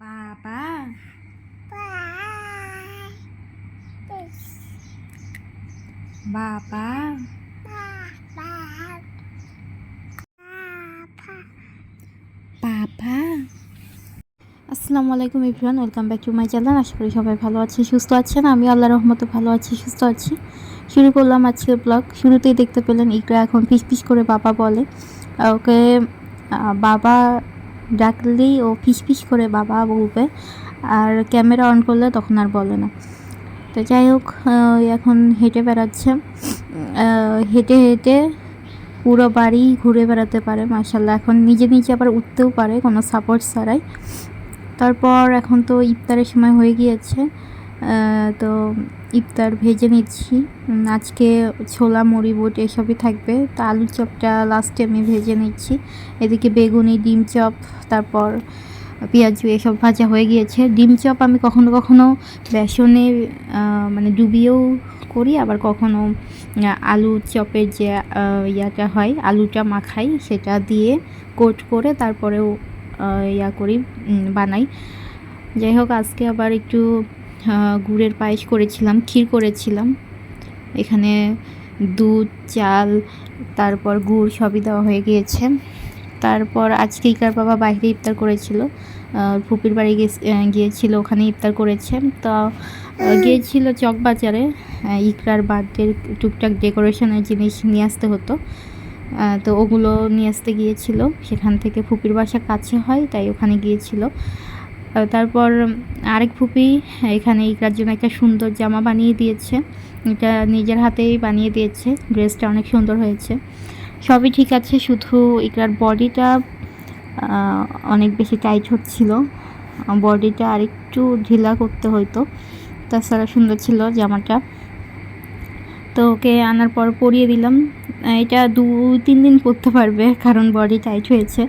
বাবা বাবা বাবা। আসসালামু আলাইকুম everyone, welcome back to my channel. আশা করি সবাই ভালো আছেন, সুস্থ আছেন। আমি আল্লাহর রহমতে ভালো আছি, সুস্থ আছি। শুরু করলাম আজকের ব্লগ। শুরুতেই দেখতে পেলেন ইকরা এখন পিস পিস করে বাবা বলে। ওকে বাবা ডাকলেই ও পিস পিস করে বাবা বলবে, আর ক্যামেরা অন করলে তখন আর বলে না। তো যাই হোক, এখন হেঁটে বেড়াচ্ছে। হেঁটে হেঁটে পুরো বাড়ি ঘুরে বেড়াতে পারে মাশাআল্লাহ। এখন নিজে নিজে আবার উঠতেও পারে কোনো সাপোর্ট ছাড়াই। তারপর এখন তো ইফতারের সময় হয়ে গিয়েছে, তো ইফতার ভেজে নিচ্ছি। আজকে ছোলা মুড়ি বুট এসবই থাকবে। তো আলুর চপটা লাস্টে আমি ভেজে নিচ্ছি। এদিকে বেগুনি, ডিম চপ, তারপর পেঁয়াজু এসব ভাজা হয়ে গিয়েছে। ডিম চপ আমি কখনো কখনো বেসনে মানে ডুবিয়েও করি, আবার কখনো আলু চপের যে ইয়াটা হয়, আলুটা মাখাই, সেটা দিয়ে কোট করে তারপরেও করি, বানাই। যাই হোক, আজকে আবার একটু গুড়ের পায়েস করেছিলাম, ক্ষীর করেছিলাম। এখানে দুধ, চাল, তারপর গুড় সবই দেওয়া হয়ে গিয়েছে। তারপর আজকে ইকরার বাবা বাইরে ইফতার করেছিল, ফুপির বাড়ি গিয়েছিল, ওখানে ইফতার করেছে। তো গিয়েছিল চকবাজারে ইকরার বার্থডে টুকটাক ডেকোরেশনের জিনিস নিয়ে আসতে হতো, তো ওগুলো নিয়ে আসতে গিয়েছিল। সেখান থেকে ফুপির বাসা কাছে হয়, তাই ওখানে গিয়েছিল। তারপর আরেক ফুপি এখানে ইকরার জন্য একটা সুন্দর জামা বানিয়ে দিয়েছে। এটা নিজের হাতেই বানিয়ে দিয়েছে, ড্রেসটা অনেক সুন্দর হয়েছে। সবই ঠিক আছে, শুধু ইকরার বডিটা অনেক বেশি টাইট হচ্ছিল, বডিটা আরেকটু ঢিলা করতে হতো। তাছাড়া সুন্দর ছিল জামাটা। তো ওকে আনার পর পরিয়ে দিলাম। এটা 2-3 দিন পরতে পারবে, কারণ বডি টাইট হয়েছে,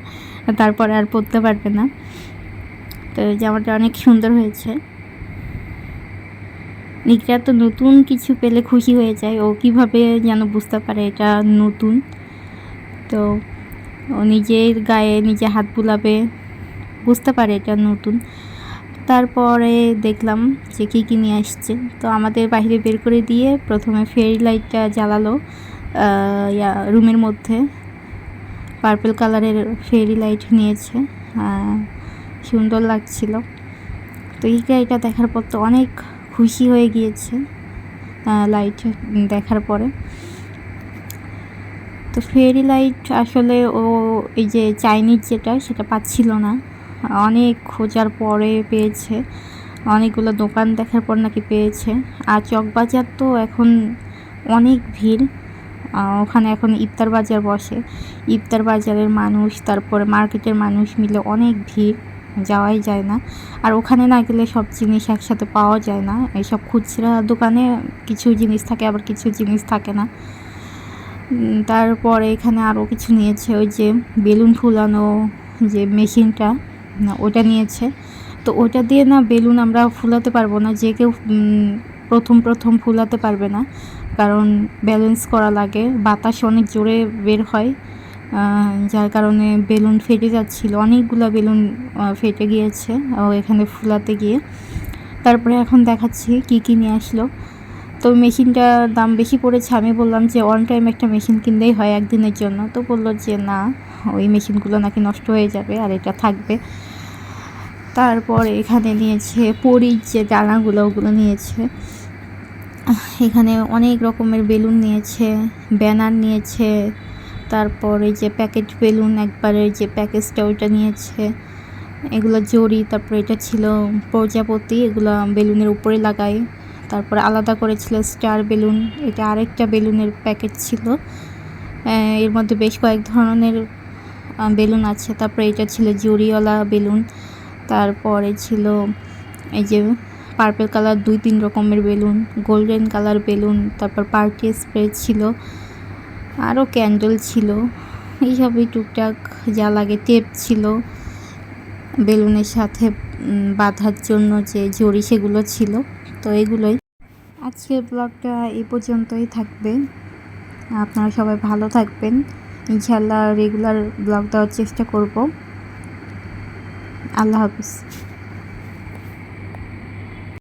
তারপরে আর পরতে পারবে না। তো জামাটা অনেক সুন্দর হয়েছে। ইকরা তো নতুন কিছু পেলে খুশি হয়ে যায়, ও কিভাবে যেন বুঝতে পারে এটা নতুন। তো ও নিজের গায়ে নিজে হাত বুলাবে, বুঝতে পারে এটা নতুন। তারপরে দেখলাম যে কী কী নিয়ে আসছে। তো আমাদের বাইরে বের করে দিয়ে প্রথমে ফেরি লাইটটা জ্বালালো রুমের মধ্যে। পার্পল কালারের ফেরি লাইট নিয়েছে, সুন্দর লাগছিল। তো এটা দেখার পর তো অনেক খুশি হয়ে গিয়েছে লাইট দেখার পরে। তো ফেরি লাইট আসলে ও এই যে চাইনিজ যেটা, সেটা পাচ্ছিল না, অনেক খোঁজার পরে পেয়েছে। অনেকগুলো দোকান দেখার পর নাকি পেয়েছে। আর চকবাজার তো এখন অনেক ভিড়, ওখানে এখন ইফতার বাজার বসে। ইফতার বাজারের মানুষ, তারপরে মার্কেটের মানুষ মিলে অনেক ভিড়, যাওয়াই যায় না। আর ওখানে না গেলে সব জিনিস একসাথে পাওয়া যায় না। এইসব খুচরা দোকানে কিছু জিনিস থাকে, আবার কিছু জিনিস থাকে না। তারপরে এখানে আরও কিছু নিয়েছে, ওই যে বেলুন ফুলানো যে মেশিনটা, ওটা নিয়েছে। তো ওটা দিয়ে না বেলুন আমরা ফুলাতে পারবো না, যে কেউ প্রথম ফুলাতে পারবে না, কারণ ব্যালেন্স করা লাগে, বাতাস অনেক জোরে বের হয়, যার কারণে বেলুন ফেটে যাচ্ছিল। অনেকগুলো বেলুন ফেটে গিয়েছে ও এখানে ফুলাতে গিয়ে। তারপরে এখন দেখাচ্ছি কি কী নিয়ে আসলো। তো মেশিনটার দাম বেশি পড়েছে। আমি বললাম যে অন টাইম একটা মেশিন কিনলেই হয় একদিনের জন্য। তো বললো যে না, ওই মেশিনগুলো নাকি নষ্ট হয়ে যাবে, আর এটা থাকবে। তারপর এখানে নিয়েছে পরীর যে ডানাগুলো, ওগুলো নিয়েছে। এখানে অনেক রকমের বেলুন নিয়েছে, ব্যানার নিয়েছে, তারপর এই যে প্যাকেট বেলুন, একবারে যে প্যাকেজটা ওইটা নিয়েছে। এগুলো জড়ি, তারপর এটা ছিল প্রজাপতি, এগুলো বেলুনের উপরে লাগায়। তারপর আলাদা করেছিল স্টার বেলুন, এটা আরেকটা বেলুনের প্যাকেট ছিল। এর মধ্যে বেশ কয়েক ধরনের বেলুন আছে। তারপরে এটা ছিল জরিওয়ালা বেলুন। তারপরে ছিল এই যে পার্পল কালার 2-3 রকমের বেলুন, গোল্ডেন কালার বেলুন, তারপর পার্টি স্প্রে ছিল, আরও ক্যান্ডেল ছিল, এইসবই টুকটাক যা লাগে। টেপ ছিল বেলুনের সাথে বাঁধার জন্য, যে জড়ি, সেগুলো ছিল। তো এগুলোই আজকের ব্লগটা এই পর্যন্তই থাকবে। আপনারা সবাই ভালো থাকবেন, ইনশাআল্লাহ রেগুলার ব্লগ দেওয়ার চেষ্টা করব। আল্লাহ হাফিজ।